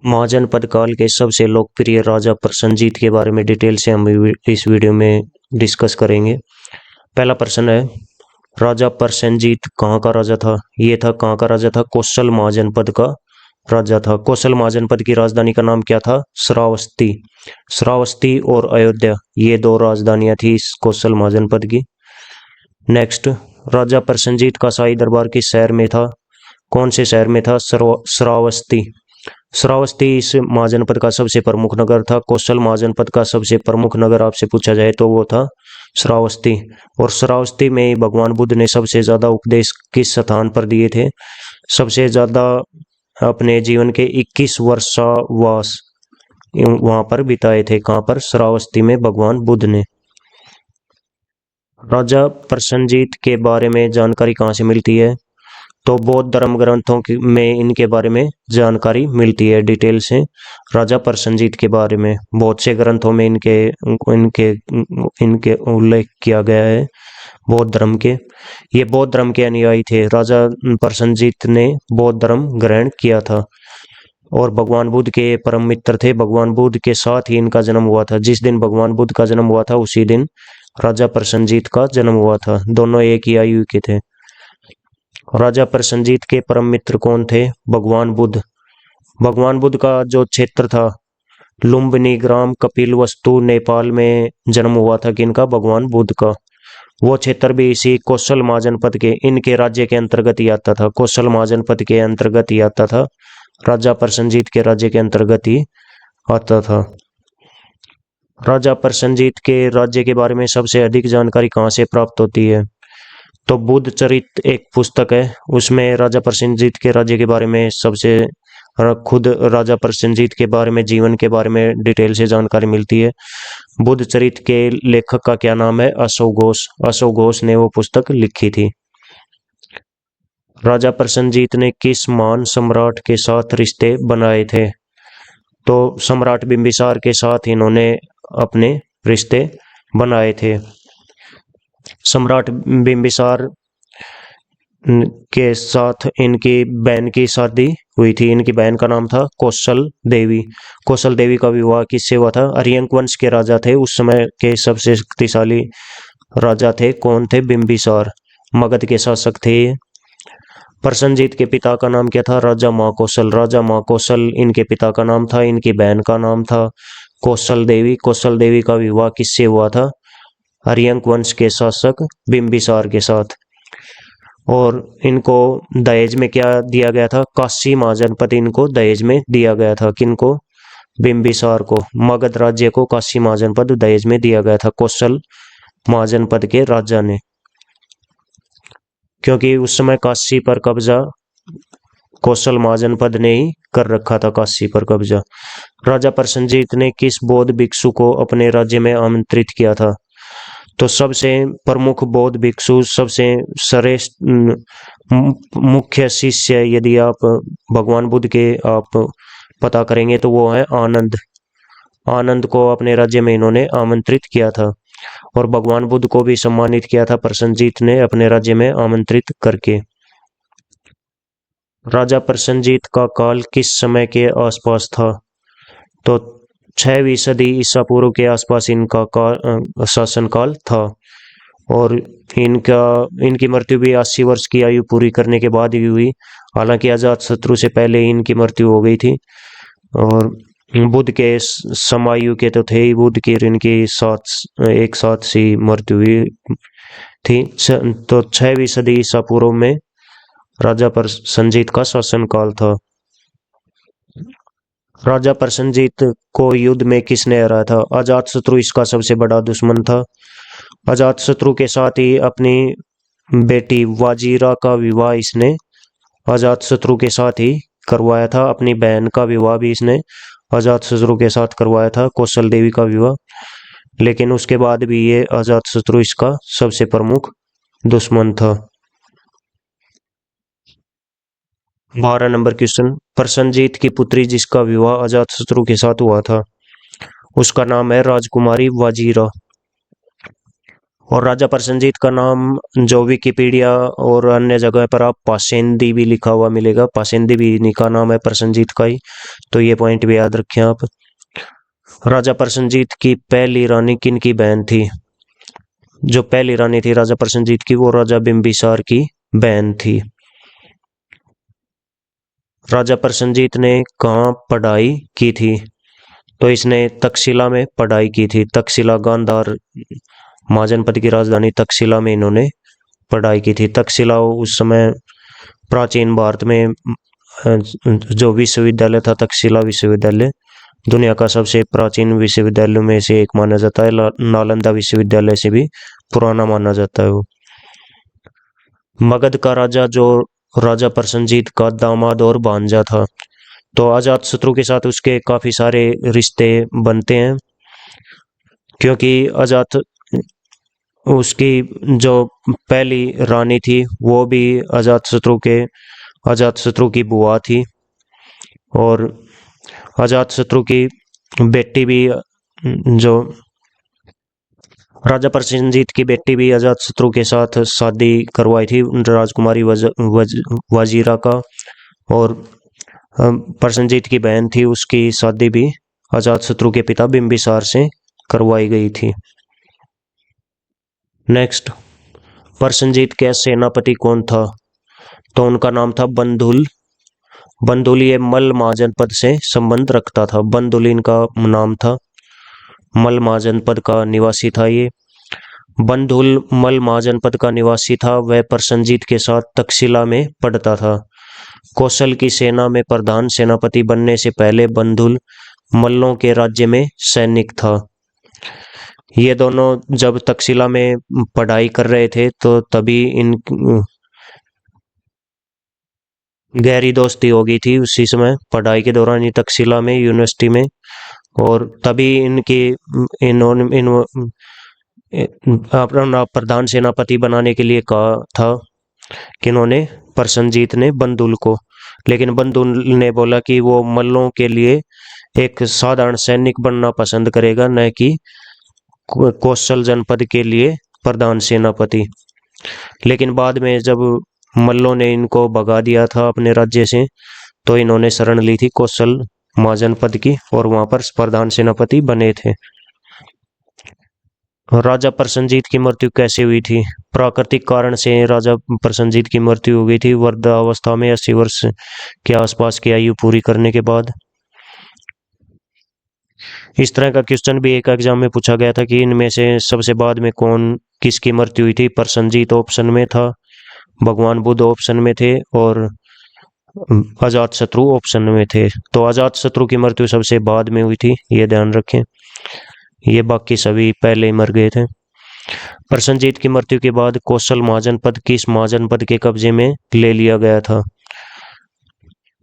महाजनपद काल के सबसे लोकप्रिय राजा प्रसेनजीत के बारे में डिटेल से हम इस वीडियो में डिस्कस करेंगे। पहला प्रश्न है, राजा प्रसेनजीत कहाँ का राजा था? ये था कहाँ का राजा था? कौशल महाजनपद का राजा था। कौशल महाजनपद की राजधानी का नाम क्या था? श्रावस्ती। श्रावस्ती और अयोध्या, ये दो राजधानियां थी इस कौशल महाजनपद की। नेक्स्ट, राजा प्रसेनजीत का शाही दरबार किस शहर में था? कौन से शहर में था? श्रावस्ती। श्रावस्ती इस महाजनपद का सबसे प्रमुख नगर था। कौशल महाजनपद का सबसे प्रमुख नगर आपसे पूछा जाए तो वो था श्रावस्ती। और श्रावस्ती में ही भगवान बुद्ध ने सबसे ज्यादा उपदेश किस स्थान पर दिए थे? सबसे ज्यादा अपने जीवन के 21 वर्षावास वहां पर बिताए थे। कहां पर? श्रावस्ती में भगवान बुद्ध ने। राजा प्रसेनजीत के बारे में जानकारी कहाँ से मिलती है? तो बौद्ध धर्म ग्रंथों में इनके बारे में जानकारी मिलती है डिटेल से। राजा प्रसेनजीत के बारे में बहुत से ग्रंथों में इनके इनके इनके उल्लेख किया गया है बौद्ध धर्म के। ये बौद्ध धर्म के अनुयायी थे। राजा प्रसेनजीत ने बौद्ध धर्म ग्रहण किया था और भगवान बुद्ध के परम मित्र थे। भगवान बुद्ध के साथ ही इनका जन्म हुआ था। जिस दिन भगवान बुद्ध का जन्म हुआ था उसी दिन राजा प्रसेनजीत का जन्म हुआ था। दोनों एक ही आयु के थे। राजा प्रसेनजीत के परम मित्र कौन थे? भगवान बुद्ध। भगवान बुद्ध का जो क्षेत्र था लुम्बिनी ग्राम कपिलवस्तु नेपाल में जन्म हुआ था किनका? भगवान बुद्ध का। वो क्षेत्र भी इसी कौशल महाजनपद के इनके राज्य के अंतर्गत ही आता था। कौशल महाजनपद के अंतर्गत ही आता था। राजा प्रसेनजीत के राज्य के अंतर्गत ही आता था। राजा प्रसेनजीत के राज्य के बारे में सबसे अधिक जानकारी कहाँ से प्राप्त होती है? तो बुद्ध चरित एक पुस्तक है, उसमें राजा प्रसेनजीत के राज्य के बारे में सबसे खुद राजा प्रसेनजीत के बारे में जीवन के बारे में डिटेल से जानकारी मिलती है। बुद्ध चरित के लेखक का क्या नाम है? अशोक घोष। अशोक घोष ने वो पुस्तक लिखी थी। राजा प्रसेनजीत ने किस महान सम्राट के साथ रिश्ते बनाए थे? तो सम्राट बिंबिसार के साथ इन्होंने अपने रिश्ते बनाए थे। सम्राट बिंबिसार के साथ इनकी बहन की शादी हुई थी। इनकी बहन का नाम था कौशल देवी। कौशल देवी का विवाह किससे हुआ था? अरियंक वंश के राजा थे उस समय के सबसे शक्तिशाली राजा थे। कौन थे? बिंबिसार, मगध के शासक थे। प्रसेनजीत के पिता का नाम क्या था? राजा महाकौशल। राजा महाकौशल इनके पिता का नाम था। इनकी बहन का नाम था कौशल देवी। कौशल देवी का विवाह किससे हुआ था? अरियंक वंश के शासक बिंबिसार के साथ। और इनको दहेज में क्या दिया गया था? काशी महाजनपद इनको दहेज में दिया गया था। किनको? बिंबिसार को। मगध राज्य को काशी महाजनपद दहेज में दिया गया था कौशल महाजनपद के राजा ने, क्योंकि उस समय काशी पर कब्जा कौशल महाजनपद ने ही कर रखा था। काशी पर कब्जा। राजा प्रसेनजीत ने किस बौद्ध भिक्षु को अपने राज्य में आमंत्रित किया था? तो सबसे प्रमुख बौद्ध भिक्षु, सबसे श्रेष्ठ मुख्य शिष्य यदि आप भगवान बुद्ध के आप पता करेंगे तो वो है आनंद। आनंद को अपने राज्य में इन्होंने आमंत्रित किया था और भगवान बुद्ध को भी सम्मानित किया था प्रसेनजीत ने अपने राज्य में आमंत्रित करके। राजा प्रसेनजीत का काल किस समय के आसपास था? तो 6वीं सदी ईसा पूर्व के आसपास इनका शासनकाल था और इनकी मृत्यु भी 80 वर्ष की आयु पूरी करने के बाद ही हुई। हालांकि अजातशत्रु से पहले ही इनकी मृत्यु हो गई थी और बुद्ध के समायु के तो थे ही। बुद्ध की इनकी एक साथ सी मृत्यु हुई थी। तो 6वीं सदी ईसा पूर्व में राजा प्रसेनजीत का शासनकाल था। राजा प्रसेनजीत को युद्ध में किसने हराया था? अजातशत्रु इसका सबसे बड़ा दुश्मन था। अजातशत्रु के साथ ही अपनी बेटी वाजीरा का विवाह इसने अजातशत्रु के साथ ही करवाया था। अपनी बहन का विवाह भी इसने अजातशत्रु के साथ करवाया था, कौशल देवी का विवाह। लेकिन उसके बाद भी ये अजातशत्रु इसका सबसे प्रमुख दुश्मन था। 12 नंबर क्वेश्चन, प्रसेनजीत की पुत्री जिसका विवाह अजातशत्रु के साथ हुआ था उसका नाम है राजकुमारी वाजीरा। और राजा प्रसेनजीत का नाम जो विकिपीडिया और अन्य जगह पर आप पासेंदी भी लिखा हुआ मिलेगा, पासेंदी भी इन्हीं का नाम है, प्रसेनजीत का ही। तो ये पॉइंट भी याद रखें आप। राजा प्रसेनजीत की पहली रानी किन की बहन थी? जो पहली रानी थी राजा प्रसेनजीत की, वो राजा बिंबिसार की बहन थी। राजा प्रसेनजीत ने कहाँ पढ़ाई की थी? तो इसने तक्षशिला में पढ़ाई की थी। तक्षशिला गांधार महाजनपद की राजधानी तक्षशिला में इन्होंने पढ़ाई की थी। तक्षशिला उस समय प्राचीन भारत में जो विश्वविद्यालय था, तक्षशिला विश्वविद्यालय दुनिया का सबसे प्राचीन विश्वविद्यालयों में से एक माना जाता है। नालंदा विश्वविद्यालय से भी पुराना माना जाता है वो। मगध का राजा जो राजा प्रसेनजीत का दामाद और भांजा था, तो अजातशत्रु के साथ उसके काफी सारे रिश्ते बनते हैं, क्योंकि उसकी जो पहली रानी थी वो भी अजातशत्रु की बुआ थी, और अजातशत्रु की बेटी भी, जो राजा प्रसेनजीत की बेटी भी अजातशत्रु के साथ शादी करवाई थी राजकुमारी वजीरा का, और प्रसेनजीत की बहन थी, उसकी शादी भी अजातशत्रु के पिता बिंबिसार से करवाई गई थी। नेक्स्ट, प्रसेनजीत के सेनापति कौन था? तो उनका नाम था बंधुल। बंधुल ये मल महाजनपद से संबंध रखता था। बंधुल इनका नाम था, मल महाजनपद का निवासी था ये। बंधुल मल महाजनपद का निवासी था। वह प्रसेनजीत के साथ तक्षशिला में पढ़ता था। कौशल की सेना में प्रधान सेनापति बनने से पहले बंधुल मल्लों के राज्य में सैनिक था। ये दोनों जब तक्षशिला में पढ़ाई कर रहे थे तो तभी इन गहरी दोस्ती हो गई थी, उसी समय पढ़ाई के दौरान ही तक्षशिला में यूनिवर्सिटी में, और तभी इन्होंने अपना प्रधान सेनापति बनाने के लिए कहा था कि इन्होंने प्रसेनजीत ने बंधुल को। लेकिन बंधुल ने बोला कि वो मल्लों के लिए एक साधारण सैनिक बनना पसंद करेगा, न कि कौशल जनपद के लिए प्रधान सेनापति। लेकिन बाद में जब मल्लों ने इनको भगा दिया था अपने राज्य से, तो इन्होंने शरण ली थी कौशल महाजनपद की, और वहां पर प्रधान सेनापति बने थे। राजा प्रसेनजीत की मृत्यु कैसे हुई थी? प्राकृतिक कारण से राजा प्रसेनजीत की मृत्यु हो गई थी वृद्धावस्था में, 80 वर्ष के आसपास की आयु पूरी करने के बाद। इस तरह का क्वेश्चन भी एक एग्जाम में पूछा गया था कि इनमें से सबसे बाद में किसकी मृत्यु हुई थी? प्रसेनजीत ऑप्शन में था, भगवान बुद्ध ऑप्शन में थे, और अजातशत्रु ऑप्शन में थे। तो अजातशत्रु की मृत्यु सबसे बाद में हुई थी, ये ध्यान रखें। ये बाकी सभी पहले ही मर गए थे। प्रसेनजीत की मृत्यु के बाद कौशल महाजनपद किस महाजनपद के कब्जे में ले लिया गया था?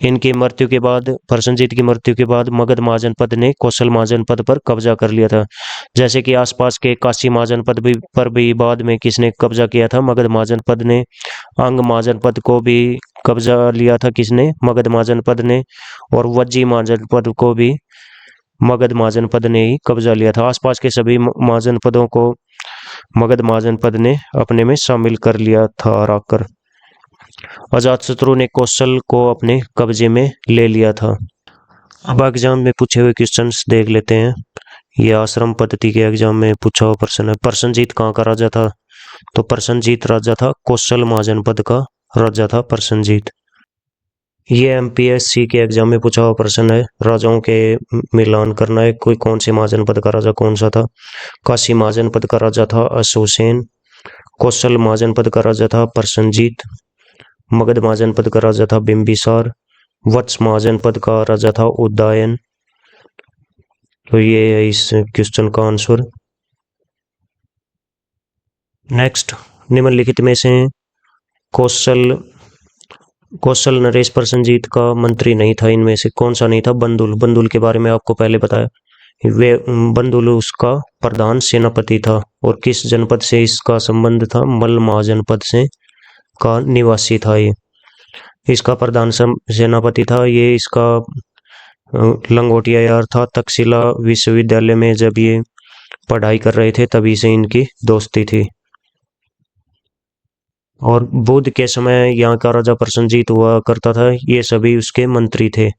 इनकी मृत्यु के बाद, प्रसेनजीत की मृत्यु के बाद मगध महाजनपद ने कौशल महाजनपद पर कब्जा कर लिया था। जैसे कि आसपास के काशी महाजनपद पर भी बाद में किसने कब्जा किया था? मगध महाजनपद ने। अंग महाजनपद को भी कब्जा लिया था किसने? मगध महाजनपद ने। और वज्जी महाजनपद को भी मगध महाजनपद ने ही कब्जा लिया था। आसपास के सभी महाजनपदों को मगध महाजनपद ने अपने में शामिल कर लिया था हराकर। अजातशत्रु ने कौशल को अपने कब्जे में ले लिया था। अब एग्जाम में पूछे हुए क्वेश्चंस देख लेते हैं। ये आश्रम पद्धति के एग्जाम में पूछा हुआ प्रश्न है। प्रसेनजीत कहाँ का राजा था? तो प्रसेनजीत राजा था कौशल महाजनपद का राजा था प्रसेनजीत। ये एमपीएससी के एग्जाम में पूछा हुआ प्रश्न है। राजाओं के मिलान करना है, कोई कौन से महाजनपद का राजा कौन सा था? काशी महाजनपद का राजा था अशोसेन। कौशल महाजनपद का राजा था प्रसेनजीत। मगध महाजनपद का राजा था बिंबिसार। वत्स महाजनपद का राजा था उदयन। तो ये है इस क्वेश्चन का आंसर। नेक्स्ट, निम्नलिखित में से कौशल नरेश प्रसेनजीत का मंत्री नहीं था, इनमें से कौन सा नहीं था? बंधुल। बंधुल के बारे में आपको पहले बताया, वे बंधुल उसका प्रधान सेनापति था। और किस जनपद से इसका संबंध था? मल महाजनपद से का निवासी था ये। इसका प्रधान सेनापति था। ये इसका लंगोटिया यार था। तक्षशिला विश्वविद्यालय में जब ये पढ़ाई कर रहे थे, तभी से इनकी दोस्ती थी। और बुद्ध के समय यहाँ का राजा प्रसन्नजीत हुआ करता था, ये सभी उसके मंत्री थे।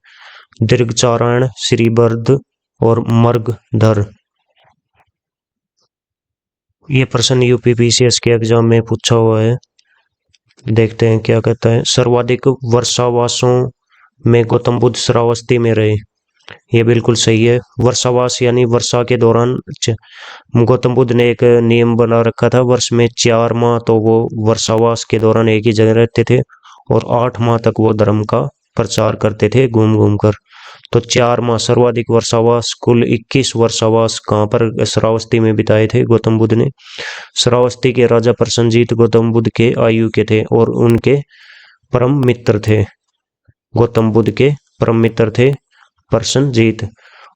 दीर्घचारण, श्रीबर्द और मर्गधर। ये प्रश्न यूपीपीसीएस के एग्जाम में पूछा हुआ है, देखते हैं क्या कहता है। सर्वाधिक वर्षावासों में गौतम बुद्ध श्रावस्ती में रहे। ये बिल्कुल सही है। वर्षावास यानी वर्षा के दौरान गौतम बुद्ध ने एक नियम बना रखा था, वर्ष में 4 माह तो वो वर्षावास के दौरान एक ही जगह रहते थे और 8 माह तक वो धर्म का प्रचार करते थे घूम घूम कर। तो 4 माह सर्वाधिक वर्षावास, कुल 21 वर्षावास कहाँ पर? श्रावस्ती में बिताए थे गौतम बुद्ध ने। श्रावस्ती के राजा प्रसन्नजीत गौतम बुद्ध के आयु के थे और उनके परम मित्र थे। गौतम बुद्ध के परम मित्र थे प्रसन्नजीत।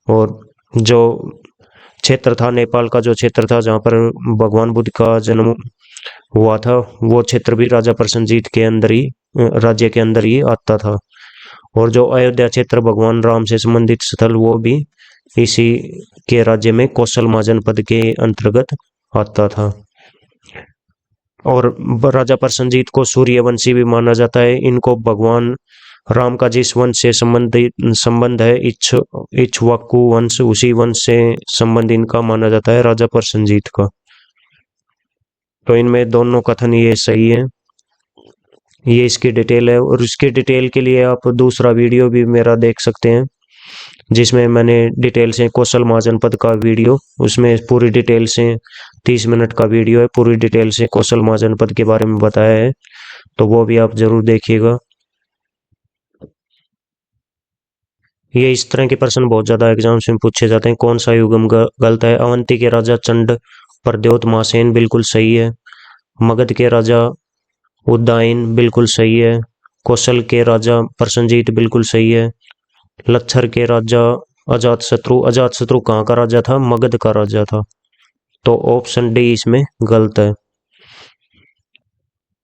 और जो क्षेत्र था, नेपाल का जो क्षेत्र था जहाँ पर भगवान बुद्ध का जन्म हुआ था, वो क्षेत्र भी राजा प्रसन्नजीत के अंदर ही, राज्य के अंदर ही आता था। और जो अयोध्या क्षेत्र भगवान राम से संबंधित स्थल, वो भी इसी के राज्य में कौशल महाजनपद के अंतर्गत आता था। और राजा प्रसन्नजीत को सूर्यवंशी भी माना जाता है। इनको भगवान राम का जिस वंश से संबंध है, इक्ष्वाकु वंश, उसी वंश से संबंध इनका माना जाता है, राजा प्रसन्नजीत का। तो इनमें दोनों कथन ये सही है। ये इसकी डिटेल है। और इसकी डिटेल के लिए आप दूसरा वीडियो भी मेरा देख सकते हैं, जिसमें मैंने डिटेल से कौशल महाजनपद का वीडियो, उसमें पूरी डिटेल से 30 मिनट का वीडियो है, पूरी डिटेल से कौशल महाजनपद के बारे में बताया है, तो वो भी आप जरूर देखिएगा। ये इस तरह के प्रश्न बहुत ज्यादा एग्जाम्स में पूछे जाते हैं। कौन सा युगम गलत है? अवंती के राजा चंड प्रद्योत मासेन बिल्कुल सही है। मगध के राजा उदयन बिल्कुल सही है। कौशल के राजा प्रसन्नजीत बिल्कुल सही है। लच्छर के राजा अजातशत्रु कहाँ का राजा था? मगध का राजा था। तो ऑप्शन डी इसमें गलत है।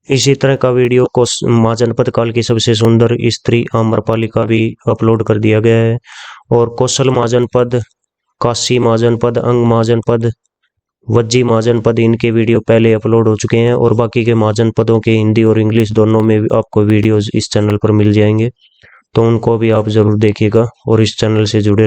इसी तरह का वीडियो महाजनपद काल की सबसे सुंदर स्त्री आम्रपाली का भी अपलोड कर दिया गया है। और कौशल महाजनपद, काशी महाजनपद, अंग महाजनपद, वज्जी महाजनपद, इनके वीडियो पहले अपलोड हो चुके हैं। और बाकी के महाजनपदों के हिंदी और इंग्लिश दोनों में आपको वीडियोस इस चैनल पर मिल जाएंगे, तो उनको भी आप जरूर देखिएगा और इस चैनल से जुड़े